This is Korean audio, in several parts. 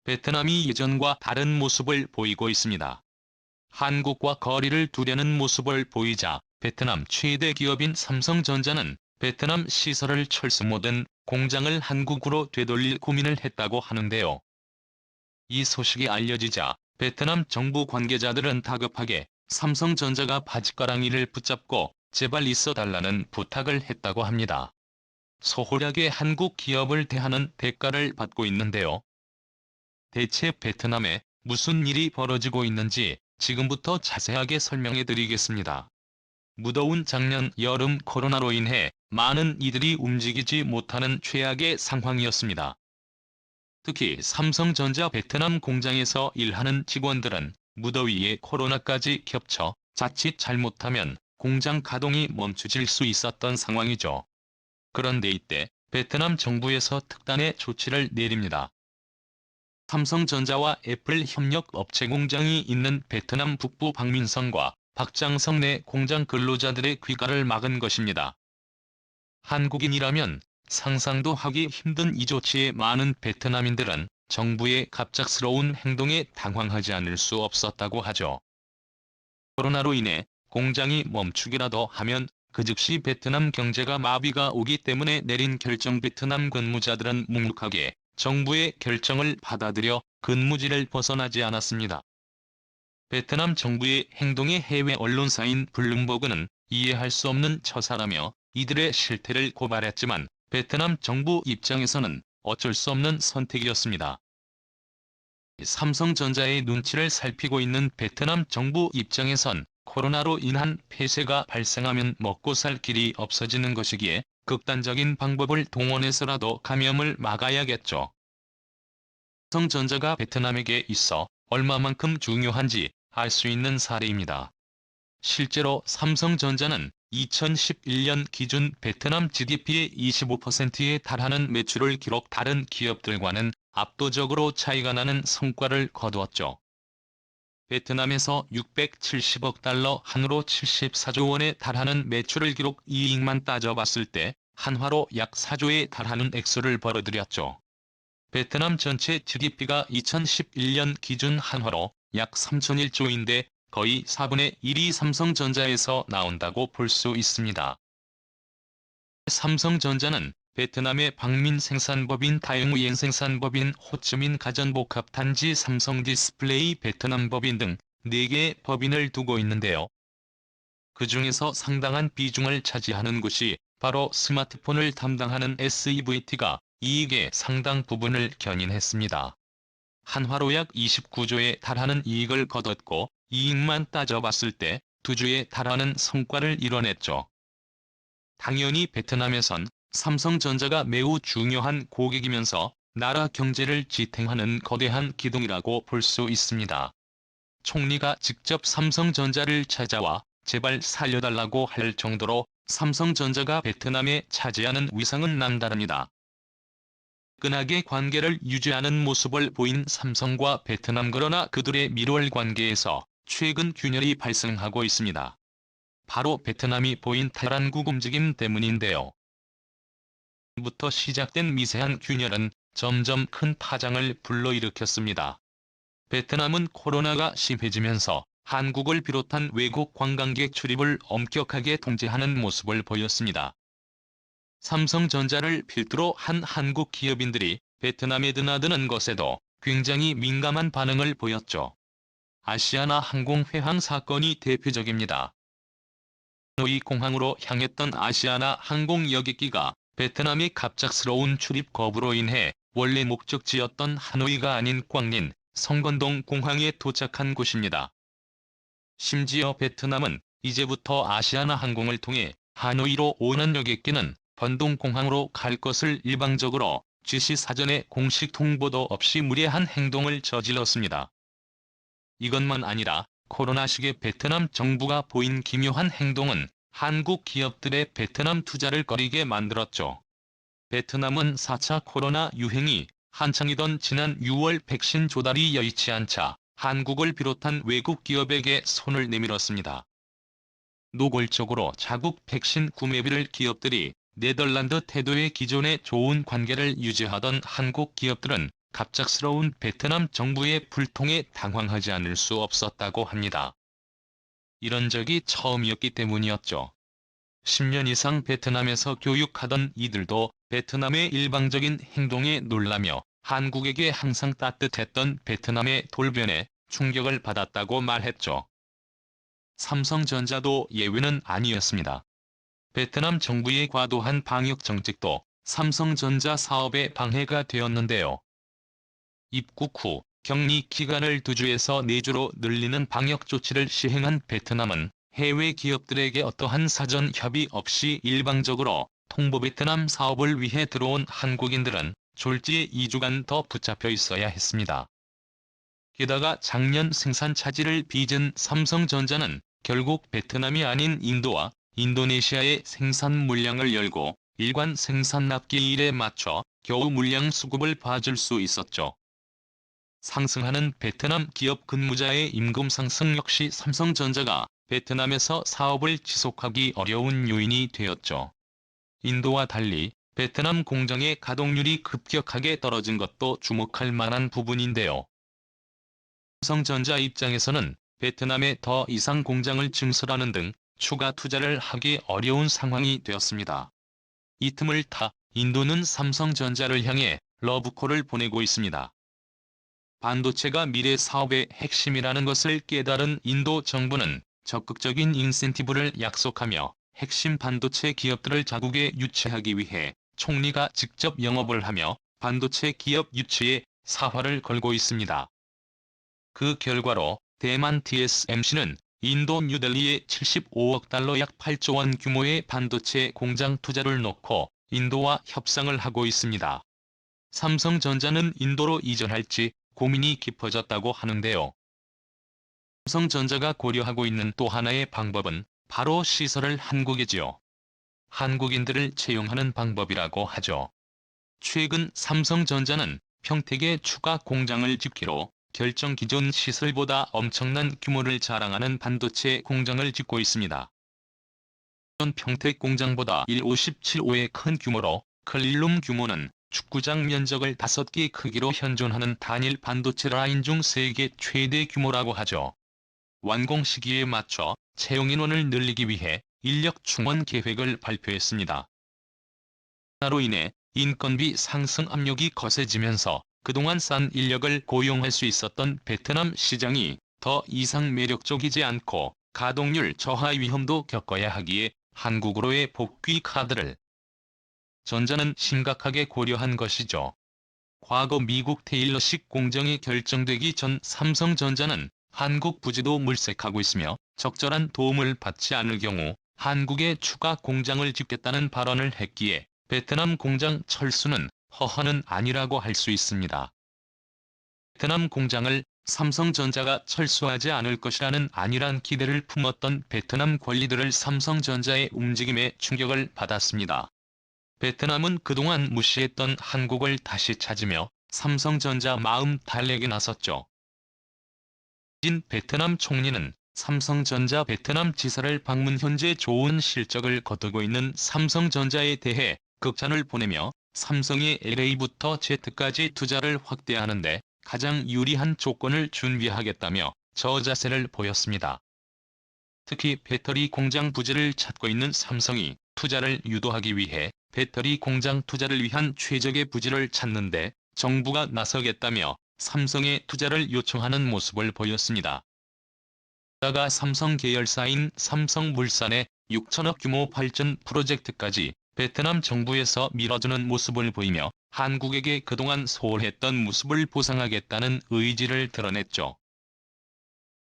베트남이 예전과 다른 모습을 보이고 있습니다. 한국과 거리를 두려는 모습을 보이자 베트남 최대 기업인 삼성전자는 베트남 시설을 철수 모든 공장을 한국으로 되돌릴 고민을 했다고 하는데요. 이 소식이 알려지자 베트남 정부 관계자들은 다급하게 삼성전자가 바짓가랑이를 붙잡고 제발 있어달라는 부탁을 했다고 합니다. 소홀하게 한국 기업을 대하는 대가를 받고 있는데요. 대체 베트남에 무슨 일이 벌어지고 있는지 지금부터 자세하게 설명해 드리겠습니다. 무더운 작년 여름 코로나로 인해 많은 이들이 움직이지 못하는 최악의 상황이었습니다. 특히 삼성전자 베트남 공장에서 일하는 직원들은 무더위에 코로나까지 겹쳐 자칫 잘못하면 공장 가동이 멈춰질 수 있었던 상황이죠. 그런데 이때 베트남 정부에서 특단의 조치를 내립니다. 삼성전자와 애플 협력 업체 공장이 있는 베트남 북부 박민성과 박장성 내 공장 근로자들의 귀가를 막은 것입니다. 한국인이라면 상상도 하기 힘든 이 조치에 많은 베트남인들은 정부의 갑작스러운 행동에 당황하지 않을 수 없었다고 하죠. 코로나로 인해 공장이 멈추기라도 하면 그 즉시 베트남 경제가 마비가 오기 때문에 내린 결정. 베트남 근무자들은 묵묵하게 정부의 결정을 받아들여 근무지를 벗어나지 않았습니다. 베트남 정부의 행동에 해외 언론사인 블룸버그는 이해할 수 없는 처사라며 이들의 실태를 고발했지만 베트남 정부 입장에서는 어쩔 수 없는 선택이었습니다. 삼성전자의 눈치를 살피고 있는 베트남 정부 입장에선 코로나로 인한 폐쇄가 발생하면 먹고 살 길이 없어지는 것이기에 극단적인 방법을 동원해서라도 감염을 막아야겠죠. 삼성전자가 베트남에게 있어 얼마만큼 중요한지 알 수 있는 사례입니다. 실제로 삼성전자는 2011년 기준 베트남 GDP의 25%에 달하는 매출을 기록. 다른 기업들과는 압도적으로 차이가 나는 성과를 거두었죠. 베트남에서 670억 달러 한화로 74조 원에 달하는 매출을 기록. 이익만 따져봤을 때 한화로 약 4조에 달하는 액수를 벌어들였죠. 베트남 전체 GDP가 2011년 기준 한화로 약 3,001조인데 거의 4분의 1이 삼성전자에서 나온다고 볼 수 있습니다. 삼성전자는 베트남의 박민 생산법인 다영우옌 생산법인 호치민 가전복합단지 삼성디스플레이 베트남 법인 등 4개의 법인을 두고 있는데요. 그 중에서 상당한 비중을 차지하는 곳이 바로 스마트폰을 담당하는 SEVT가 이익의 상당 부분을 견인했습니다. 한화로 약 29조에 달하는 이익을 거뒀고 이익만 따져봤을 때 2조에 달하는 성과를 이뤄냈죠. 당연히 베트남에선 삼성전자가 매우 중요한 고객이면서 나라 경제를 지탱하는 거대한 기둥이라고 볼 수 있습니다. 총리가 직접 삼성전자를 찾아와 제발 살려달라고 할 정도로 삼성전자가 베트남에 차지하는 위상은 남다릅니다. 끈하게 관계를 유지하는 모습을 보인 삼성과 베트남. 그러나 그들의 밀월 관계에서 최근 균열이 발생하고 있습니다. 바로 베트남이 보인 탈한국 움직임 때문인데요. 부터 시작된 미세한 균열은 점점 큰 파장을 불러일으켰습니다. 베트남은 코로나가 심해지면서 한국을 비롯한 외국 관광객 출입을 엄격하게 통제하는 모습을 보였습니다. 삼성전자를 필두로 한 한국 기업인들이 베트남에 드나드는 것에도 굉장히 민감한 반응을 보였죠. 아시아나 항공 회항 사건이 대표적입니다. 하노이 공항으로 향했던 아시아나 항공 여객기가 베트남의 갑작스러운 출입 거부로 인해 원래 목적지였던 하노이가 아닌 quang 성건동 공항에 도착한 곳입니다. 심지어 베트남은 이제부터 아시아나 항공을 통해 하노이로 오는 여객기는 번동공항으로 갈 것을 일방적으로 지시. 사전에 공식 통보도 없이 무례한 행동을 저질렀습니다. 이것만 아니라 코로나 시기에 베트남 정부가 보인 기묘한 행동은 한국 기업들의 베트남 투자를 꺼리게 만들었죠. 베트남은 4차 코로나 유행이 한창이던 지난 6월 백신 조달이 여의치 않자 한국을 비롯한 외국 기업에게 손을 내밀었습니다. 노골적으로 자국 백신 구매비를 기업들이 네덜란드 태도의 기존에 좋은 관계를 유지하던 한국 기업들은 갑작스러운 베트남 정부의 불통에 당황하지 않을 수 없었다고 합니다. 이런 적이 처음이었기 때문이었죠. 10년 이상 베트남에서 교육하던 이들도 베트남의 일방적인 행동에 놀라며 한국에게 항상 따뜻했던 베트남의 돌변에 충격을 받았다고 말했죠. 삼성전자도 예외는 아니었습니다. 베트남 정부의 과도한 방역 정책도 삼성전자 사업에 방해가 되었는데요. 입국 후 격리 기간을 2주에서 4주로 늘리는 방역 조치를 시행한 베트남은 해외 기업들에게 어떠한 사전 협의 없이 일방적으로 통보 베트남 사업을 위해 들어온 한국인들은 졸지에 2주간 더 붙잡혀 있어야 했습니다. 게다가 작년 생산 차질을 빚은 삼성전자는 결국 베트남이 아닌 인도와 인도네시아의 생산 물량을 열고 일관 생산 납기일에 맞춰 겨우 물량 수급을 봐줄 수 있었죠. 상승하는 베트남 기업 근무자의 임금 상승 역시 삼성전자가 베트남에서 사업을 지속하기 어려운 요인이 되었죠. 인도와 달리 베트남 공장의 가동률이 급격하게 떨어진 것도 주목할 만한 부분인데요. 삼성전자 입장에서는 베트남에 더 이상 공장을 증설하는 등 추가 투자를 하기 어려운 상황이 되었습니다. 이 틈을 타 인도는 삼성전자를 향해 러브콜을 보내고 있습니다. 반도체가 미래 사업의 핵심이라는 것을 깨달은 인도 정부는 적극적인 인센티브를 약속하며 핵심 반도체 기업들을 자국에 유치하기 위해 총리가 직접 영업을 하며 반도체 기업 유치에 사활을 걸고 있습니다. 그 결과로 대만 TSMC는 인도 뉴델리에 75억 달러 약 8조 원 규모의 반도체 공장 투자를 놓고 인도와 협상을 하고 있습니다. 삼성전자는 인도로 이전할지 고민이 깊어졌다고 하는데요. 삼성전자가 고려하고 있는 또 하나의 방법은 바로 시설을 한국이지요. 한국인들을 채용하는 방법이라고 하죠. 최근 삼성전자는 평택에 추가 공장을 짓기로 결정 기존 시설보다 엄청난 규모를 자랑하는 반도체 공장을 짓고 있습니다. 기존 평택 공장보다 1.57호의 큰 규모로 클린룸 규모는 축구장 면적을 5개 크기로 현존하는 단일 반도체 라인 중 세계 최대 규모라고 하죠. 완공 시기에 맞춰 채용 인원을 늘리기 위해 인력 충원 계획을 발표했습니다. 코로나로 인해 인건비 상승 압력이 거세지면서 그동안 싼 인력을 고용할 수 있었던 베트남 시장이 더 이상 매력적이지 않고 가동률 저하 위험도 겪어야 하기에 한국으로의 복귀 카드를 전자는 심각하게 고려한 것이죠. 과거 미국 테일러식 공정이 결정되기 전 삼성전자는 한국 부지도 물색하고 있으며 적절한 도움을 받지 않을 경우 한국에 추가 공장을 짓겠다는 발언을 했기에 베트남 공장 철수는 허허는 아니라고 할 수 있습니다. 베트남 공장을 삼성전자가 철수하지 않을 것이라는 안일한 기대를 품었던 베트남 관리들을 삼성전자의 움직임에 충격을 받았습니다. 베트남은 그동안 무시했던 한국을 다시 찾으며 삼성전자 마음 달래기 나섰죠. 진 베트남 총리는 삼성전자 베트남 지사를 방문 현재 좋은 실적을 거두고 있는 삼성전자에 대해 극찬을 보내며 삼성이 LA부터 Z까지 투자를 확대하는데 가장 유리한 조건을 준비하겠다며 저자세를 보였습니다. 특히 배터리 공장 부지를 찾고 있는 삼성이 투자를 유도하기 위해 배터리 공장 투자를 위한 최적의 부지를 찾는데 정부가 나서겠다며 삼성에 투자를 요청하는 모습을 보였습니다. 게다가 삼성 계열사인 삼성물산의 6천억 규모 발전 프로젝트까지 베트남 정부에서 밀어주는 모습을 보이며 한국에게 그동안 소홀했던 모습을 보상하겠다는 의지를 드러냈죠.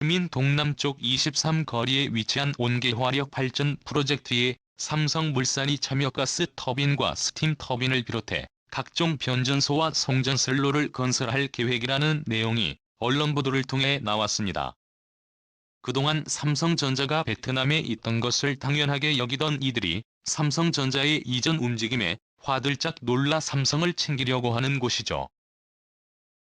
시민 동남쪽 23거리에 위치한 온계화력 발전 프로젝트에 삼성물산이 참여가스 터빈과 스팀 터빈을 비롯해 각종 변전소와 송전선로를 건설할 계획이라는 내용이 언론 보도를 통해 나왔습니다. 그동안 삼성전자가 베트남에 있던 것을 당연하게 여기던 이들이 삼성전자의 이전 움직임에 화들짝 놀라 삼성을 챙기려고 하는 곳이죠.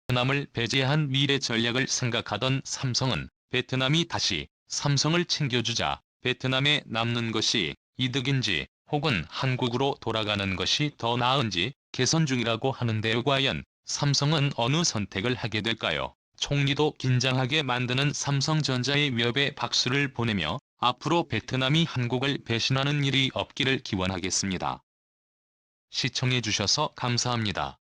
베트남을 배제한 미래 전략을 생각하던 삼성은 베트남이 다시 삼성을 챙겨주자 베트남에 남는 것이 이득인지 혹은 한국으로 돌아가는 것이 더 나은지 개선 중이라고 하는데요. 과연 삼성은 어느 선택을 하게 될까요? 총리도 긴장하게 만드는 삼성전자의 위협에 박수를 보내며 앞으로 베트남이 한국을 배신하는 일이 없기를 기원하겠습니다. 시청해주셔서 감사합니다.